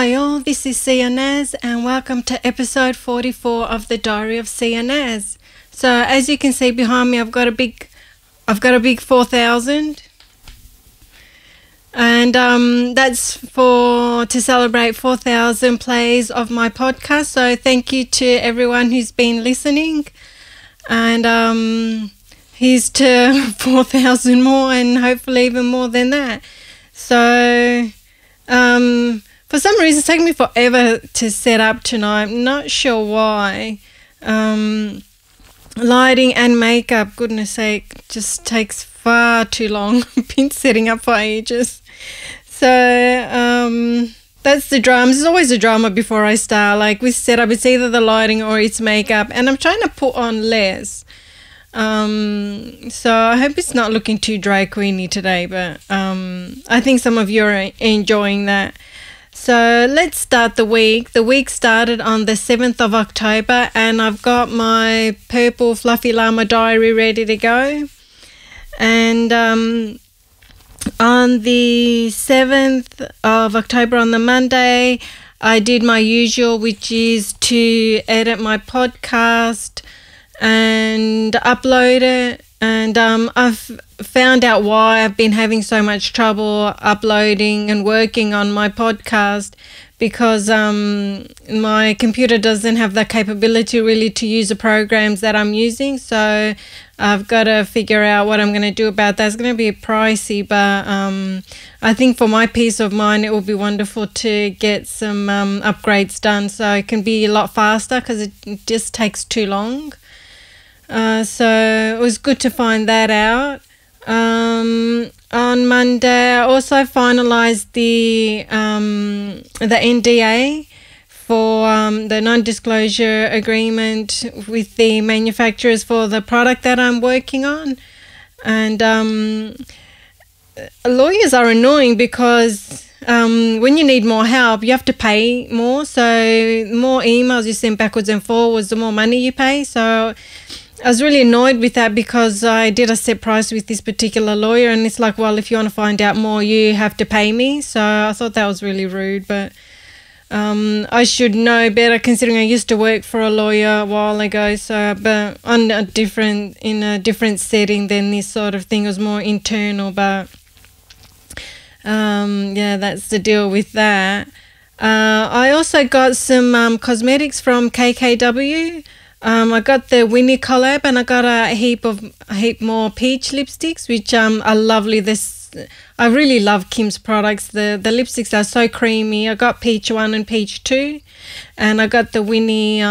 Hi all, this is Sia Nas and welcome to episode 44 of the Diary of Sia Nas. So as you can see behind me, I've got a big 4,000, and that's to celebrate 4,000 plays of my podcast. So thank you to everyone who's been listening, and here's to 4,000 more and hopefully even more than that. So for some reason, it's taken me forever to set up tonight. I'm not sure why. Lighting and makeup, goodness sake, just takes far too long. I've been setting up for ages. So that's the drama. There's always a drama before I start. Like with setup, it's either the lighting or it's makeup. And I'm trying to put on less. So I hope it's not looking too dry queeny today. But I think some of you are enjoying that. So let's start the week. The week started on the 7th of October and I've got my purple fluffy llama diary ready to go. And on the 7th of October, on the Monday, I did my usual, which is to edit my podcast and upload it. And I've found out why I've been having so much trouble uploading and working on my podcast, because my computer doesn't have the capability really to use the programs that I'm using. So I've got to figure out what I'm going to do about that. It's going to be pricey, but I think for my peace of mind, it will be wonderful to get some upgrades done so it can be a lot faster, because it just takes too long. So it was good to find that out. On Monday, I also finalised the NDA for the non-disclosure agreement with the manufacturers for the product that I'm working on. And lawyers are annoying because when you need more help, you have to pay more. So the more emails you send backwards and forwards, the more money you pay. So I was really annoyed with that because I did a set price with this particular lawyer, and it's like, well, if you want to find out more, you have to pay me. So I thought that was really rude, but I should know better considering I used to work for a lawyer a while ago. So, but in a different setting than this sort of thing. It was more internal, but yeah, that's the deal with that. I also got some cosmetics from KKW. I got the Winnie collab, and I got a heap more peach lipsticks, which are lovely. I really love Kim's products. The lipsticks are so creamy. I got peach 1 and peach 2, and I got the Winnie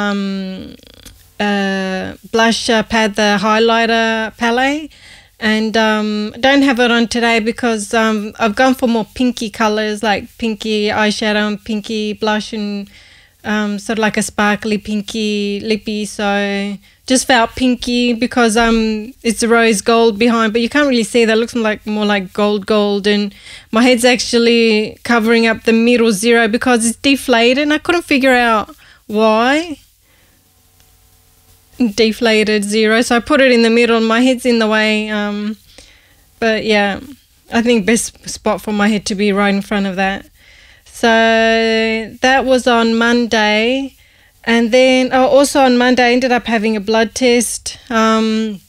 blush pad, the highlighter palette, and don't have it on today because I've gone for more pinky colors, like pinky eyeshadow and pinky blush, and sort of like a sparkly pinky lippy. So just felt pinky because it's rose gold behind, but you can't really see that. It looks like more like gold, and my head's actually covering up the middle zero because it's deflated, and I couldn't figure out why. Deflated zero, so I put it in the middle and my head's in the way. But yeah, I think best spot for my head to be right in front of that. So that was on Monday, and then also on Monday I ended up having a blood test, and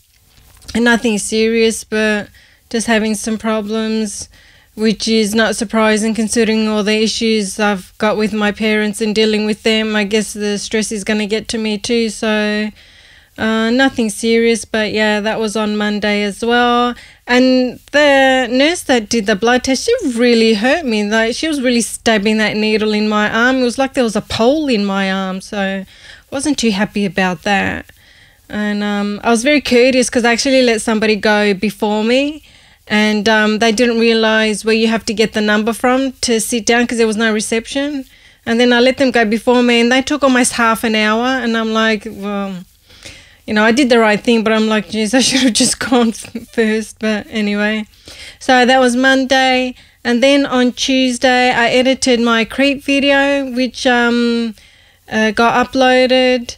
nothing serious, but just having some problems, which is not surprising considering all the issues I've got with my parents and dealing with them. I guess the stress is going to get to me too, so nothing serious, but yeah, that was on Monday as well. And the nurse that did the blood test, she really hurt me. Like, she was really stabbing that needle in my arm. It was like there was a pole in my arm, so I wasn't too happy about that. And I was very courteous because I actually let somebody go before me, and they didn't realise where you have to get the number from to sit down because there was no reception. And then I let them go before me, and they took almost half an hour, and I'm like, well, you know, I did the right thing, but I'm like, geez, I should have just gone first. But anyway, so that was Monday. And then on Tuesday, I edited my creep video, which got uploaded.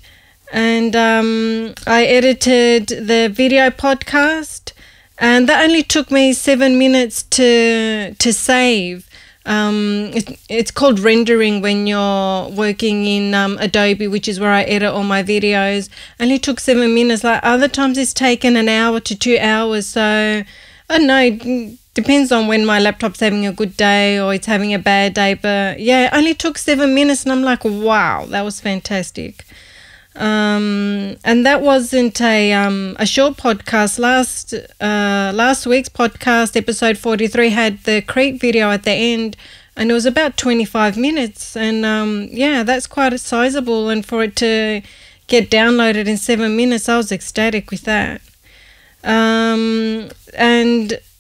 And I edited the video podcast. And that only took me 7 minutes to save. It's called rendering when you're working in Adobe, which is where I edit all my videos. Only took 7 minutes. Like other times it's taken an hour to 2 hours. So I don't know, it depends on when my laptop's having a good day or it's having a bad day. But yeah, it only took 7 minutes and I'm like, wow, that was fantastic. And that wasn't a short podcast. Last week's podcast, episode 43, had the Creep video at the end, and it was about 25 minutes. And yeah, that's quite sizable. And for it to get downloaded in 7 minutes, I was ecstatic with that. And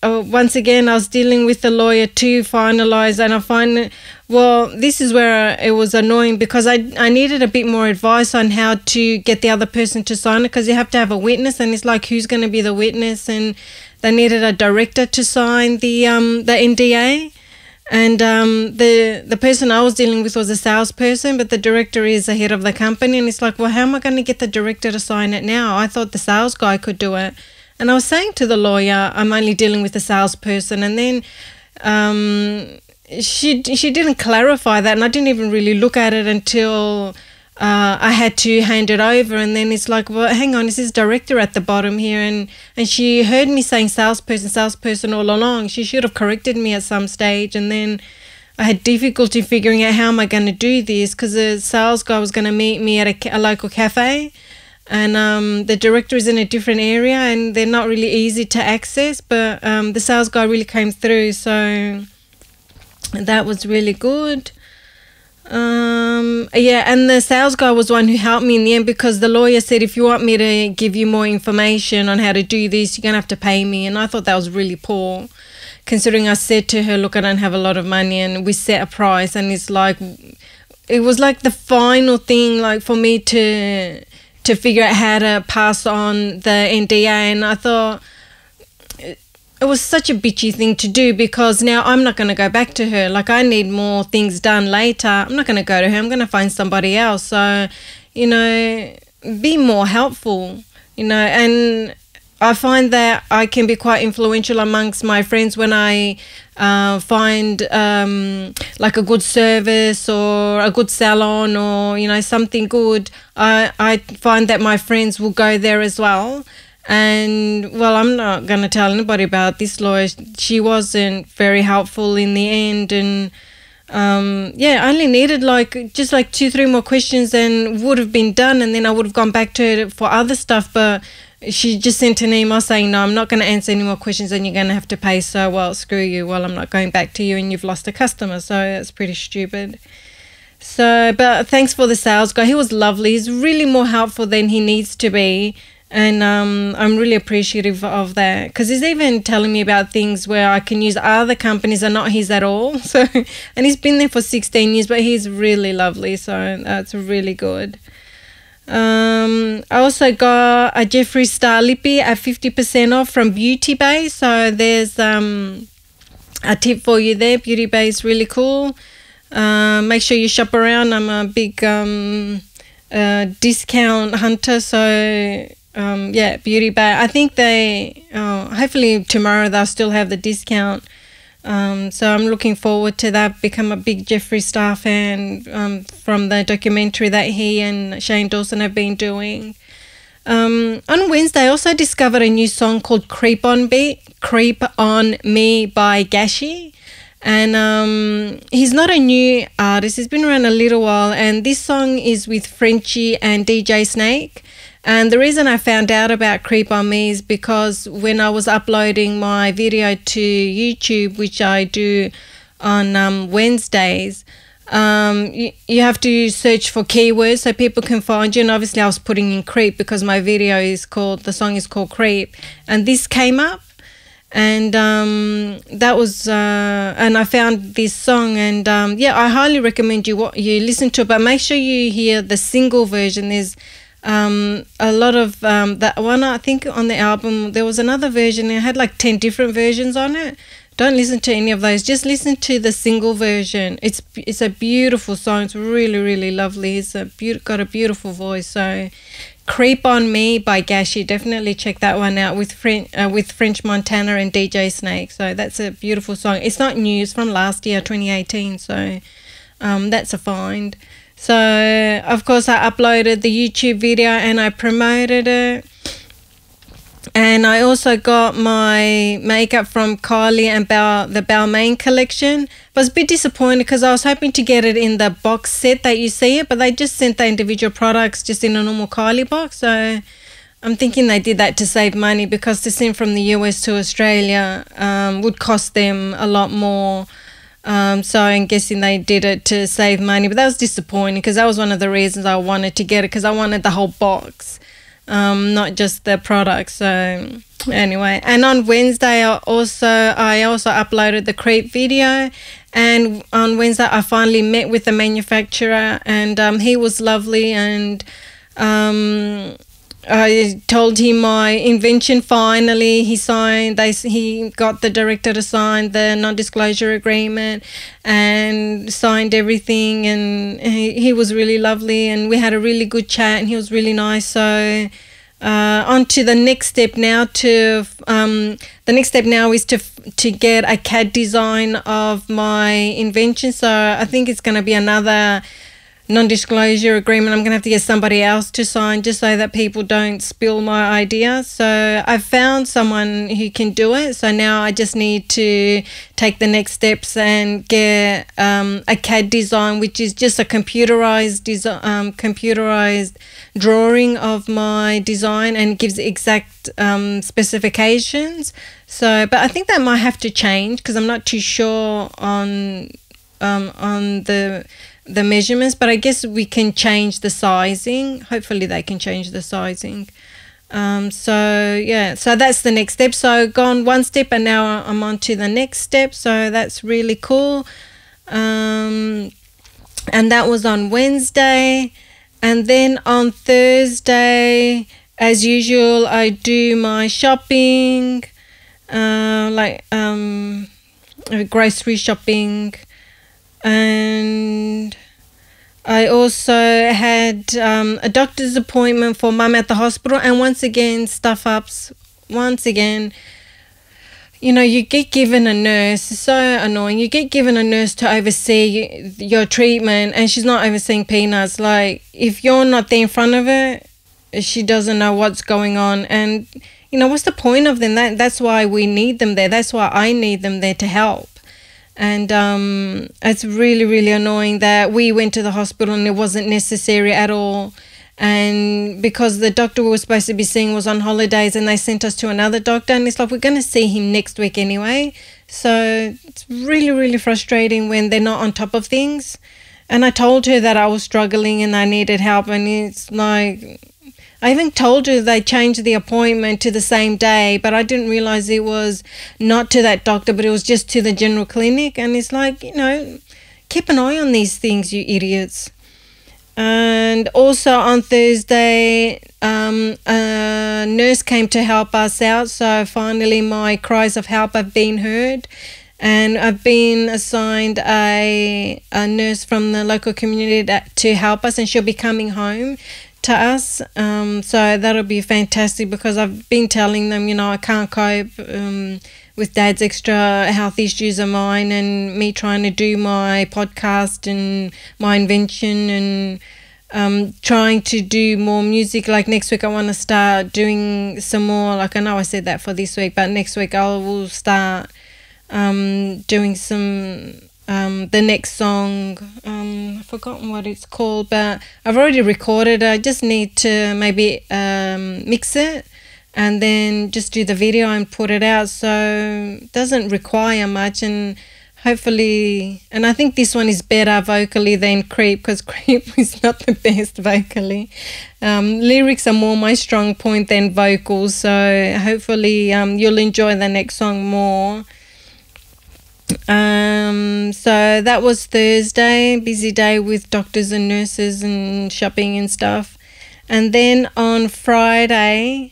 once again, I was dealing with the lawyer to finalize, and I find, well, this is where it was annoying because I needed a bit more advice on how to get the other person to sign it, because you have to have a witness, and it's like, who's going to be the witness? And they needed a director to sign the NDA. And the person I was dealing with was a salesperson, but the director is the head of the company. And it's like, well, how am I going to get the director to sign it now? I thought the sales guy could do it. And I was saying to the lawyer, I'm only dealing with a salesperson. And then she didn't clarify that, and I didn't even really look at it until I had to hand it over. And then it's like, well, hang on, is this director at the bottom here? And she heard me saying salesperson all along. She should have corrected me at some stage. And then I had difficulty figuring out how am I going to do this, because the sales guy was going to meet me at a local cafe. And the director is in a different area and they're not really easy to access, but the sales guy really came through, so that was really good. Yeah, and the sales guy was one who helped me in the end, because the lawyer said, if you want me to give you more information on how to do this, you're going to have to pay me. And I thought that was really poor, considering I said to her, look, I don't have a lot of money, and we set a price, and it's like, it was like the final thing, like for me to figure out how to pass on the NDA. And I thought it was such a bitchy thing to do, because now I'm not going to go back to her. Like, I need more things done later. I'm not going to go to her. I'm going to find somebody else. So, you know, be more helpful, you know. And I find that I can be quite influential amongst my friends when I find like a good service or a good salon or, you know, something good. I find that my friends will go there as well. And, well, I'm not going to tell anybody about this lawyer. She wasn't very helpful in the end. And, yeah, I only needed just 2-3 more questions and would have been done. And then I would have gone back to her for other stuff. But she just sent an email saying, no, I'm not going to answer any more questions and you're going to have to pay. So, well, screw you. Well, I'm not going back to you and you've lost a customer. So that's pretty stupid. So, but thanks for the sales guy. He was lovely. He's really more helpful than he needs to be. And I'm really appreciative of that, because he's even telling me about things where I can use other companies and not his at all. So, and he's been there for 16 years, but he's really lovely. So that's really good. I also got a Jeffree Star Lippy at 50% off from Beauty Bay. So there's a tip for you there. Beauty Bay is really cool. Make sure you shop around. I'm a big discount hunter. So yeah, Beauty Bay. I think they hopefully tomorrow they'll still have the discount. So I'm looking forward to that. Become a big Jeffree Star fan from the documentary that he and Shane Dawson have been doing. On Wednesday, I also discovered a new song called Creep On Me by Gashi. And he's not a new artist. He's been around a little while. And this song is with Frenchie and DJ Snake. And the reason I found out about Creep On Me is because when I was uploading my video to YouTube, which I do on Wednesdays, you have to search for keywords so people can find you. And obviously I was putting in Creep because my video is called, the song is called Creep. And this came up. And that was, and I found this song, and yeah, I highly recommend you listen to it, but make sure you hear the single version. There's a lot of that one. I think on the album there was another version. It had like 10 different versions on it. Don't listen to any of those. Just listen to the single version. It's a beautiful song. It's really, really lovely. It's got a beautiful voice. So Creep on Me by Gashi. Definitely check that one out with French Montana and DJ Snake. So that's a beautiful song. It's not new. It's from last year, 2018. So that's a find. So, of course, I uploaded the YouTube video and I promoted it. And I also got my makeup from Kylie and the Balmain collection. I was a bit disappointed because I was hoping to get it in the box set that you see it, but they just sent the individual products just in a normal Kylie box. So I'm thinking they did that to save money, because to send from the US to Australia would cost them a lot more. So I'm guessing they did it to save money, but that was disappointing because that was one of the reasons I wanted to get it, because I wanted the whole box. Not just the product. So anyway, and on Wednesday I also uploaded the crepe video, and on Wednesday I finally met with the manufacturer, and he was lovely, and I told him my invention. Finally he signed, he got the director to sign the non-disclosure agreement and signed everything, and he was really lovely, and we had a really good chat, and he was really nice. So on to the next step now. The next step now is to get a CAD design of my invention. So I think it's going to be another non-disclosure agreement. I'm going to have to get somebody else to sign, just so that people don't spill my idea. So I've found someone who can do it. So now I just need to take the next steps and get a CAD design, which is just a computerized drawing of my design, and gives exact specifications. So, but I think that might have to change because I'm not too sure on the measurements, but I guess we can change the sizing. Hopefully they can change the sizing. So yeah, so that's the next step. So gone one step and now I'm on to the next step. So that's really cool. And that was on Wednesday. And then on Thursday, as usual, I do my shopping, grocery shopping. And I also had a doctor's appointment for mum at the hospital. And once again, stuff-ups. Once again, you know, you get given a nurse. It's so annoying. You get given a nurse to oversee your treatment, and she's not overseeing peanuts. Like, if you're not there in front of her, she doesn't know what's going on. And, you know, what's the point of them? That's why we need them there. That's why I need them there to help. And it's really, really annoying that we went to the hospital and it wasn't necessary at all. And because the doctor we were supposed to be seeing was on holidays, and they sent us to another doctor, and it's like, we're going to see him next week anyway. So it's really, really frustrating when they're not on top of things. And I told her that I was struggling and I needed help, and it's like, I even told her they changed the appointment to the same day, but I didn't realize it was not to that doctor, but it was just to the general clinic. And it's like, you know, keep an eye on these things, you idiots. And also on Thursday, a nurse came to help us out. So finally my cries of help have been heard. And I've been assigned a nurse from the local community to help us, and she'll be coming home to us. So that'll be fantastic, because I've been telling them, you know, I can't cope with Dad's extra health issues of mine, and me trying to do my podcast and my invention, and trying to do more music. Like next week I want to start doing some more, like I know I said that for this week, but next week I will start doing some the next song. I've forgotten what it's called, but I've already recorded it. I just need to maybe mix it and then just do the video and put it out. So it doesn't require much, and hopefully, and I think this one is better vocally than Creep, because Creep is not the best vocally. Lyrics are more my strong point than vocals, so hopefully you'll enjoy the next song more. So that was Thursday, busy day with doctors and nurses and shopping and stuff. And then on Friday,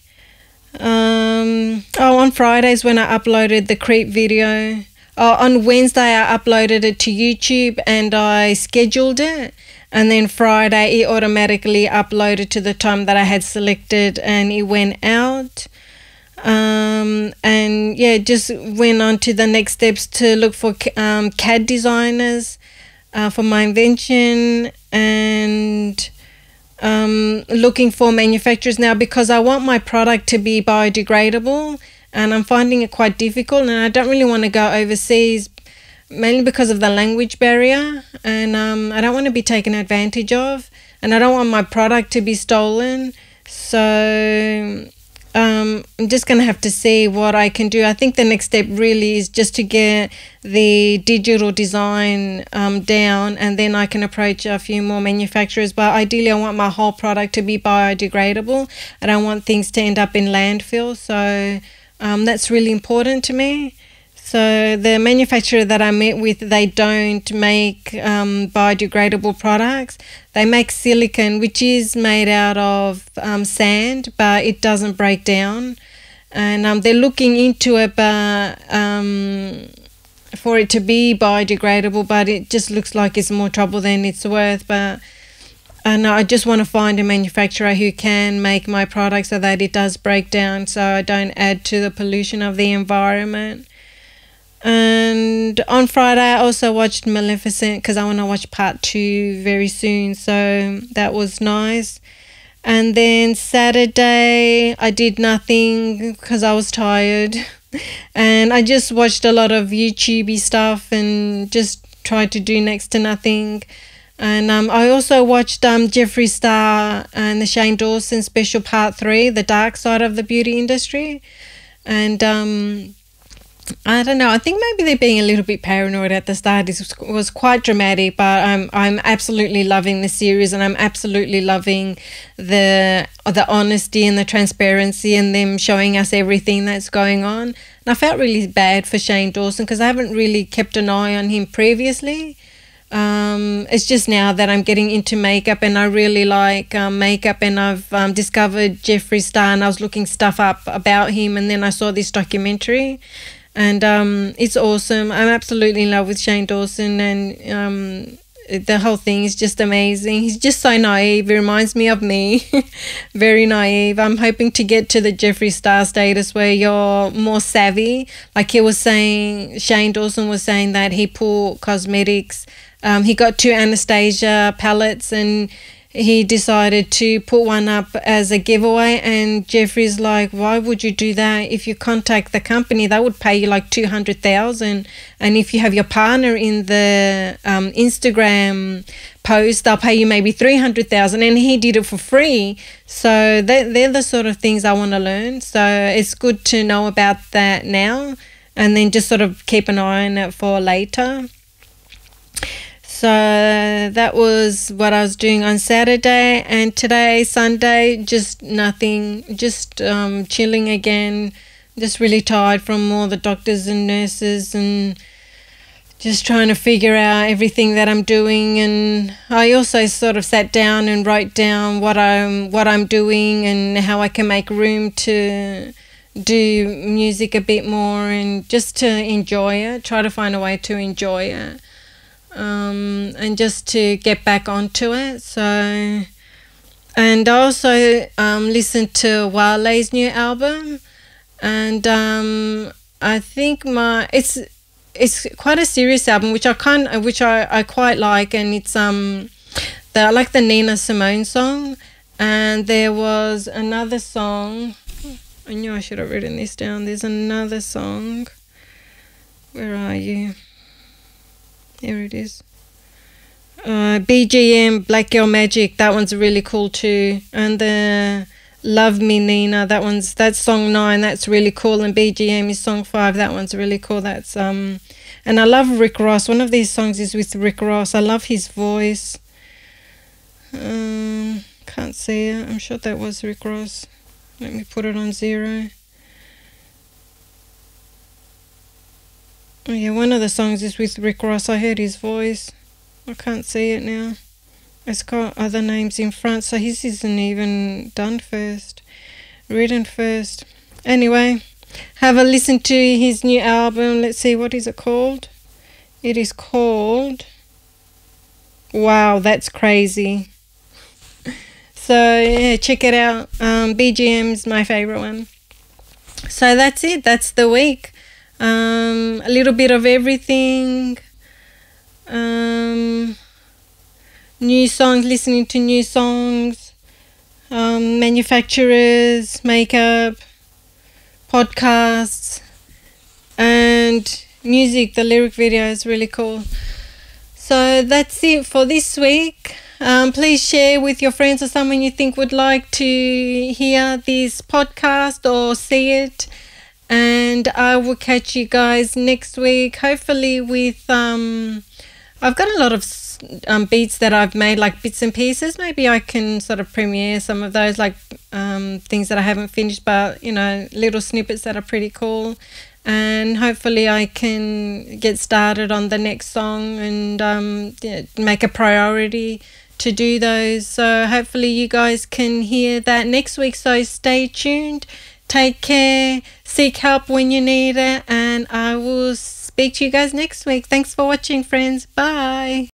on Fridays when I uploaded the Creep video. On Wednesday I uploaded it to YouTube and I scheduled it, And then Friday, it automatically uploaded to the time that I had selected, and it went out. And yeah, just went on to the next steps to look for CAD designers for my invention, and looking for manufacturers now, because I want my product to be biodegradable, and I'm finding it quite difficult, and I don't really want to go overseas, mainly because of the language barrier, and I don't want to be taken advantage of, and I don't want my product to be stolen. So I'm just going to have to see what I can do. I think the next step really is just to get the digital design down, and then I can approach a few more manufacturers. But ideally, I want my whole product to be biodegradable. I don't want things to end up in landfill. So that's really important to me. So the manufacturer that I met with, they don't make biodegradable products. They make silicone, which is made out of sand, but it doesn't break down. And they're looking into it for it to be biodegradable, but it just looks like it's more trouble than it's worth. But I just want to find a manufacturer who can make my product so that it does break down, so I don't add to the pollution of the environment. And on Friday, I also watched Maleficent because I want to watch part 2 very soon. So that was nice. And then Saturday, I did nothing because I was tired. And I just watched a lot of YouTube stuff and just tried to do next to nothing. And I also watched Jeffree Star and the Shane Dawson special part 3, The Dark Side of the Beauty Industry. And I don't know, I think maybe they're being a little bit paranoid at the start. It was quite dramatic, but I'm absolutely loving the series, and I'm absolutely loving the honesty and the transparency and them showing us everything that's going on. And I felt really bad for Shane Dawson because I haven't really kept an eye on him previously. It's just now that I'm getting into makeup, and I really like makeup, and I've discovered Jeffree Star, and I was looking stuff up about him, and then I saw this documentary. And it's awesome. I'm absolutely in love with Shane Dawson, and the whole thing is just amazing. He's just so naive. He reminds me of me. Very naive. I'm hoping to get to the Jeffree Star status where you're more savvy. Like he was saying, Shane Dawson was saying that he pulled cosmetics. He got 2 Anastasia palettes, and he decided to put one up as a giveaway, and Jeffree's like, why would you do that? If you contact the company, they would pay you like $200,000, and if you have your partner in the Instagram post, they'll pay you maybe $300,000, and he did it for free. So they're the sort of things I want to learn. So it's good to know about that now, and then just sort of keep an eye on it for later. So that was what I was doing on Saturday, and today, Sunday, just nothing, just chilling again, just really tired from all the doctors and nurses, and just trying to figure out everything that I'm doing. And I also sort of sat down and wrote down what I'm doing and how I can make room to do music a bit more, and just to enjoy it, try to find a way to enjoy it. And just to get back onto it. So, and I also listened to Wale's new album, and I think it's quite a serious album, which I quite like, and it's I like the Nina Simone song, and there was another song. I knew I should have written this down. There's another song. Where are you? Here it is. BGM, Black Girl Magic, that one's really cool too. And the Love Me Nina, that's song 9, that's really cool. And BGM is song 5, that one's really cool. That's and I love Rick Ross. One of these songs is with Rick Ross. I love his voice. Can't see it. I'm sure that was Rick Ross. Let me put it on 0. Oh yeah, one of the songs is with Rick Ross. I heard his voice. I can't see it now. It's got other names in front, so his isn't even written first. Anyway, have a listen to his new album. Let's see, what is it called? It is called Wow, that's crazy. So yeah, check it out. BGM's my favorite one. So that's it. That's the week. A little bit of everything. New songs, listening to new songs. Manufacturers, makeup, podcasts, and music. The lyric video is really cool. So that's it for this week. Please share with your friends or someone you think would like to hear this podcast or see it. And I will catch you guys next week, hopefully with... I've got a lot of beats that I've made, like bits and pieces. Maybe I can sort of premiere some of those, like things that I haven't finished, but, you know, little snippets that are pretty cool. And hopefully I can get started on the next song and make a priority to do those. So hopefully you guys can hear that next week. So stay tuned, take care, seek help when you need it, and I will speak to you guys next week. Thanks for watching, friends. Bye.